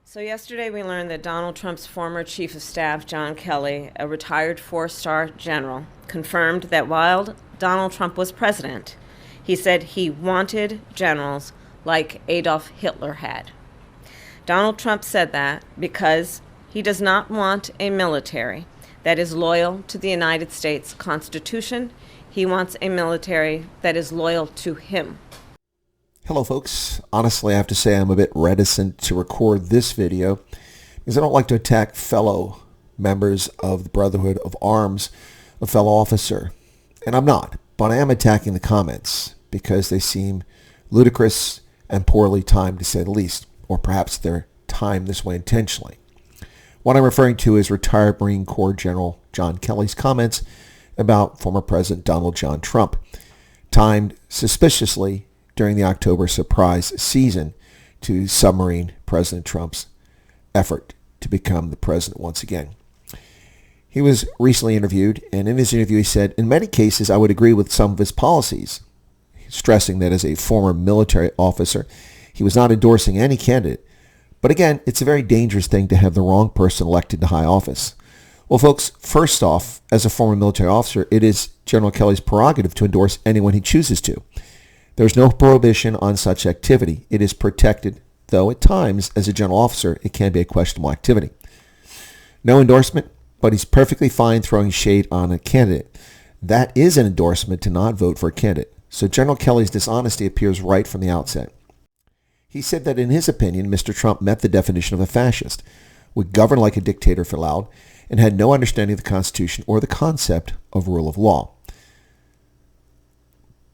So yesterday we learned that Donald Trump's former chief of staff, John Kelly, a retired four-star general, confirmed that while Donald Trump was president, he said he wanted generals like Adolf Hitler had. Donald Trump said that because he does not want a military that is loyal to the United States Constitution. He wants a military that is loyal to him. Hello folks, honestly I have to say I'm a bit reticent to record this video because I don't like to attack fellow members of the Brotherhood of Arms, a fellow officer. And I'm not, but I am attacking the comments because they seem ludicrous and poorly timed to say the least, or perhaps they're timed this way intentionally. What I'm referring to is retired Marine Corps General John Kelly's comments about former President Donald John Trump, timed suspiciously during the October surprise season to submarine President Trump's effort to become the president once again. He was recently interviewed, and in his interview he said, "In many cases I would agree with some of his policies," stressing that as a former military officer, he was not endorsing any candidate. But again, it's a very dangerous thing to have the wrong person elected to high office. Well, folks, first off, as a former military officer, it is General Kelly's prerogative to endorse anyone he chooses to. There's no prohibition on such activity. It is protected, though at times, as a general officer, it can be a questionable activity. No endorsement, but he's perfectly fine throwing shade on a candidate. That is an endorsement to not vote for a candidate. So General Kelly's dishonesty appears right from the outset. He said that in his opinion, Mr. Trump met the definition of a fascist, would govern like a dictator if allowed, and had no understanding of the Constitution or the concept of rule of law.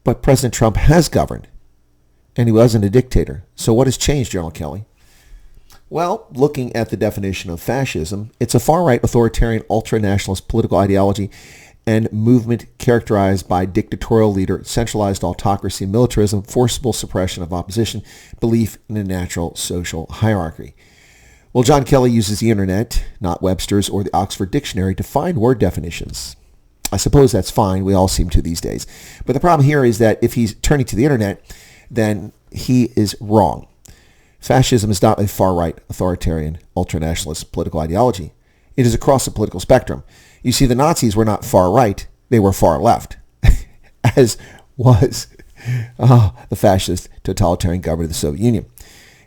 But President Trump has governed, and he wasn't a dictator. So what has changed, General Kelly? Well, looking at the definition of fascism, it's a far-right authoritarian ultra-nationalist political ideology and movement characterized by dictatorial leader, centralized autocracy, militarism, forcible suppression of opposition, belief in a natural social hierarchy. Well, John Kelly uses the internet, not Webster's or the Oxford Dictionary, to find word definitions. I suppose that's fine. We all seem to these days. But the problem here is that if he's turning to the internet, then he is wrong. Fascism is not a far-right, authoritarian, ultranationalist political ideology. It is across the political spectrum. You see, the Nazis were not far-right. They were far-left, as was the fascist totalitarian government of the Soviet Union.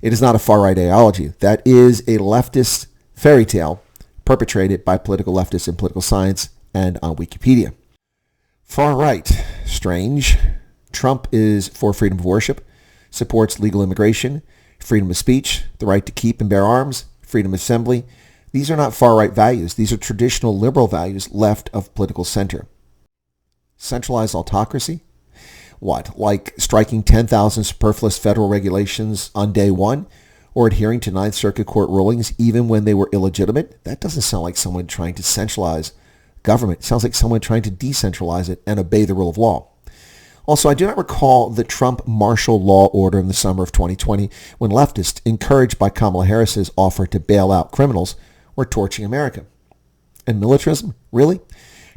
It is not a far-right ideology. That is a leftist fairy tale perpetrated by political leftists in political science and on Wikipedia. Far right, strange. Trump is for freedom of worship, supports legal immigration, freedom of speech, the right to keep and bear arms, freedom of assembly. These are not far right values. These are traditional liberal values left of political center. Centralized autocracy? What, like striking 10,000 superfluous federal regulations on day one? Or adhering to Ninth Circuit Court rulings even when they were illegitimate? That doesn't sound like someone trying to centralize government. It sounds like someone trying to decentralize it and obey the rule of law. Also, I do not recall the Trump martial law order in the summer of 2020 when leftists, encouraged by Kamala Harris's offer to bail out criminals, were torching America. And militarism? Really?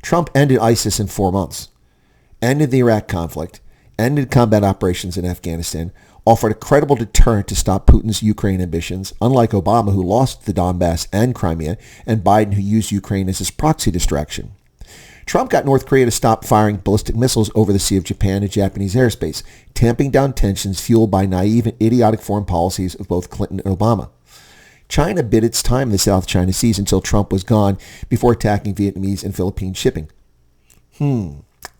Trump ended ISIS in 4 months, ended the Iraq conflict, ended combat operations in Afghanistan, offered a credible deterrent to stop Putin's Ukraine ambitions, unlike Obama, who lost the Donbass and Crimea, and Biden, who used Ukraine as his proxy distraction. Trump got North Korea to stop firing ballistic missiles over the Sea of Japan and Japanese airspace, tamping down tensions fueled by naive and idiotic foreign policies of both Clinton and Obama. China bid its time in the South China Seas until Trump was gone before attacking Vietnamese and Philippine shipping.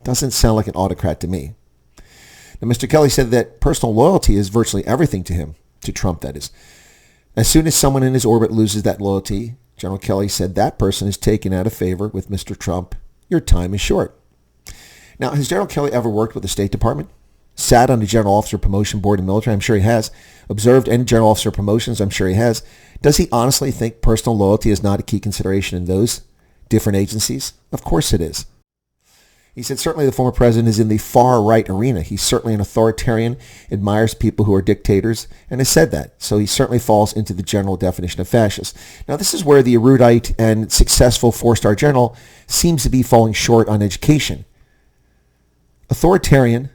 Doesn't sound like an autocrat to me. Now, Mr. Kelly said that personal loyalty is virtually everything to him, to Trump that is. As soon as someone in his orbit loses that loyalty, General Kelly said that person is taken out of favor with Mr. Trump. Your time is short. Now, has General Kelly ever worked with the State Department? Sat on the General Officer Promotion Board in the military? I'm sure he has. Observed any General Officer promotions? I'm sure he has. Does he honestly think personal loyalty is not a key consideration in those different agencies? Of course it is. He said certainly the former president is in the far-right arena. He's certainly an authoritarian, admires people who are dictators, and has said that. So he certainly falls into the general definition of fascist. Now, this is where the erudite and successful four-star general seems to be falling short on education. Authoritarian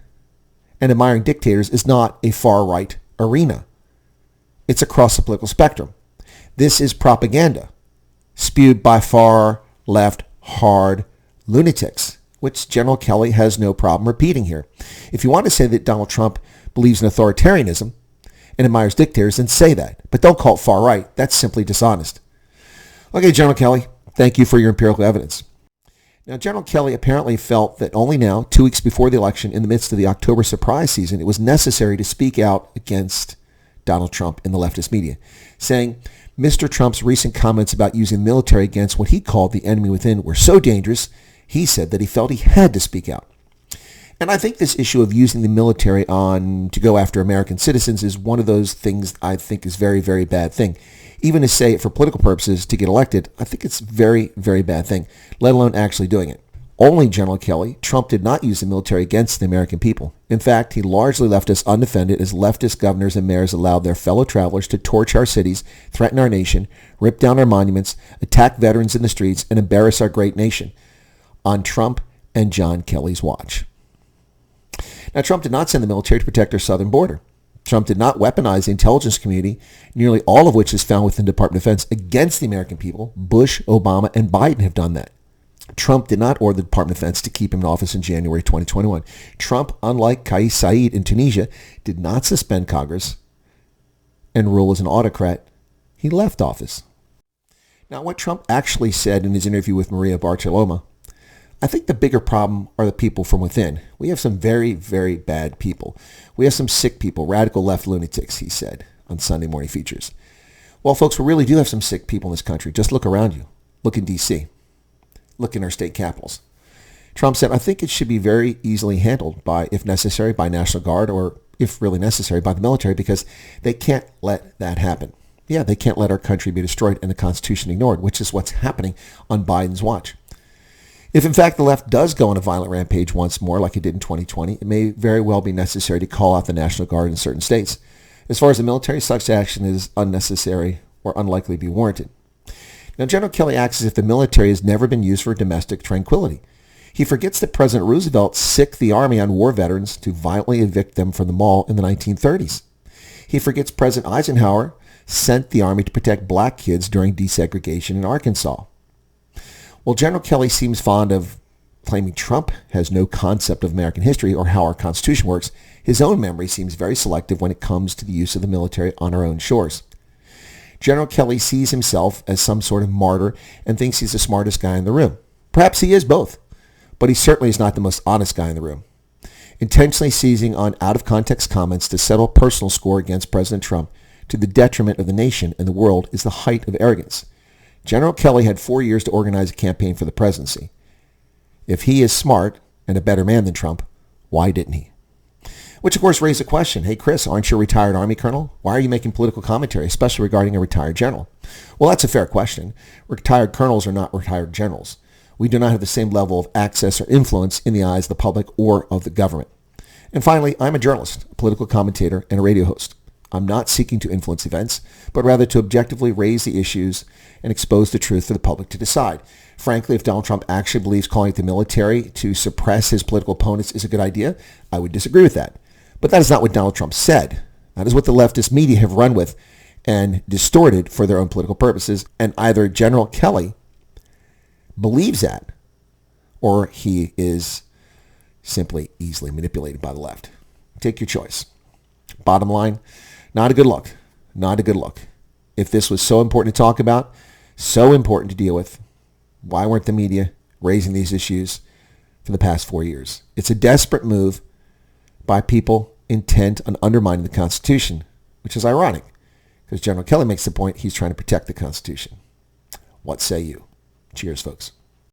and admiring dictators is not a far-right arena. It's across the political spectrum. This is propaganda spewed by far left hard lunatics, which General Kelly has no problem repeating here. If you want to say that Donald Trump believes in authoritarianism and admires dictators, then say that. But don't call it far right. That's simply dishonest. Okay, General Kelly, thank you for your empirical evidence. Now, General Kelly apparently felt that only now, 2 weeks before the election, in the midst of the October surprise season, it was necessary to speak out against Donald Trump in the leftist media, saying Mr. Trump's recent comments about using the military against what he called the enemy within were so dangerous, he said that he felt he had to speak out. And I think this issue of using the military to go after American citizens is one of those things I think is very, very bad thing. Even to say it for political purposes to get elected, I think it's very, very bad thing, let alone actually doing it. Only General Kelly, Trump did not use the military against the American people. In fact, he largely left us undefended as leftist governors and mayors allowed their fellow travelers to torch our cities, threaten our nation, rip down our monuments, attack veterans in the streets, and embarrass our great nation on Trump and John Kelly's watch. Now, Trump did not send the military to protect our southern border. Trump did not weaponize the intelligence community, nearly all of which is found within the Department of Defense, against the American people. Bush, Obama, and Biden have done that. Trump did not order the Department of Defense to keep him in office in January 2021. Trump, unlike Kais Saied in Tunisia, did not suspend Congress and rule as an autocrat. He left office. Now, what Trump actually said in his interview with Maria Bartiromo, I think the bigger problem are the people from within. We have some very, very bad people. We have some sick people, radical left lunatics, he said on Sunday Morning Features. Well, folks, we really do have some sick people in this country. Just look around you. Look in D.C. Look in our state capitals. Trump said, I think it should be very easily handled by, if necessary, by National Guard or, if really necessary, by the military because they can't let that happen. Yeah, they can't let our country be destroyed and the Constitution ignored, which is what's happening on Biden's watch. If, in fact, the left does go on a violent rampage once more, like it did in 2020, it may very well be necessary to call out the National Guard in certain states. As far as the military, such action is unnecessary or unlikely to be warranted. Now, General Kelly acts as if the military has never been used for domestic tranquility. He forgets that President Roosevelt sicked the Army on war veterans to violently evict them from the mall in the 1930s. He forgets President Eisenhower sent the Army to protect black kids during desegregation in Arkansas. Well, General Kelly seems fond of claiming Trump has no concept of American history or how our Constitution works. His own memory seems very selective when it comes to the use of the military on our own shores. General Kelly sees himself as some sort of martyr and thinks he's the smartest guy in the room. Perhaps he is both, but he certainly is not the most honest guy in the room. Intentionally seizing on out-of-context comments to settle a personal score against President Trump to the detriment of the nation and the world is the height of arrogance. General Kelly had 4 years to organize a campaign for the presidency. If he is smart and a better man than Trump, why didn't he? Which, of course, raised a question. Hey, Chris, aren't you a retired Army colonel? Why are you making political commentary, especially regarding a retired general? Well, that's a fair question. Retired colonels are not retired generals. We do not have the same level of access or influence in the eyes of the public or of the government. And finally, I'm a journalist, a political commentator, and a radio host. I'm not seeking to influence events, but rather to objectively raise the issues and expose the truth for the public to decide. Frankly, if Donald Trump actually believes calling it the military to suppress his political opponents is a good idea, I would disagree with that. But that is not what Donald Trump said. That is what the leftist media have run with and distorted for their own political purposes. And either General Kelly believes that or he is simply easily manipulated by the left. Take your choice. Bottom line, not a good look. Not a good look. If this was so important to talk about, so important to deal with, why weren't the media raising these issues for the past 4 years? It's a desperate move by people intent on undermining the Constitution, which is ironic because General Kelly makes the point he's trying to protect the Constitution. What say you? Cheers, folks.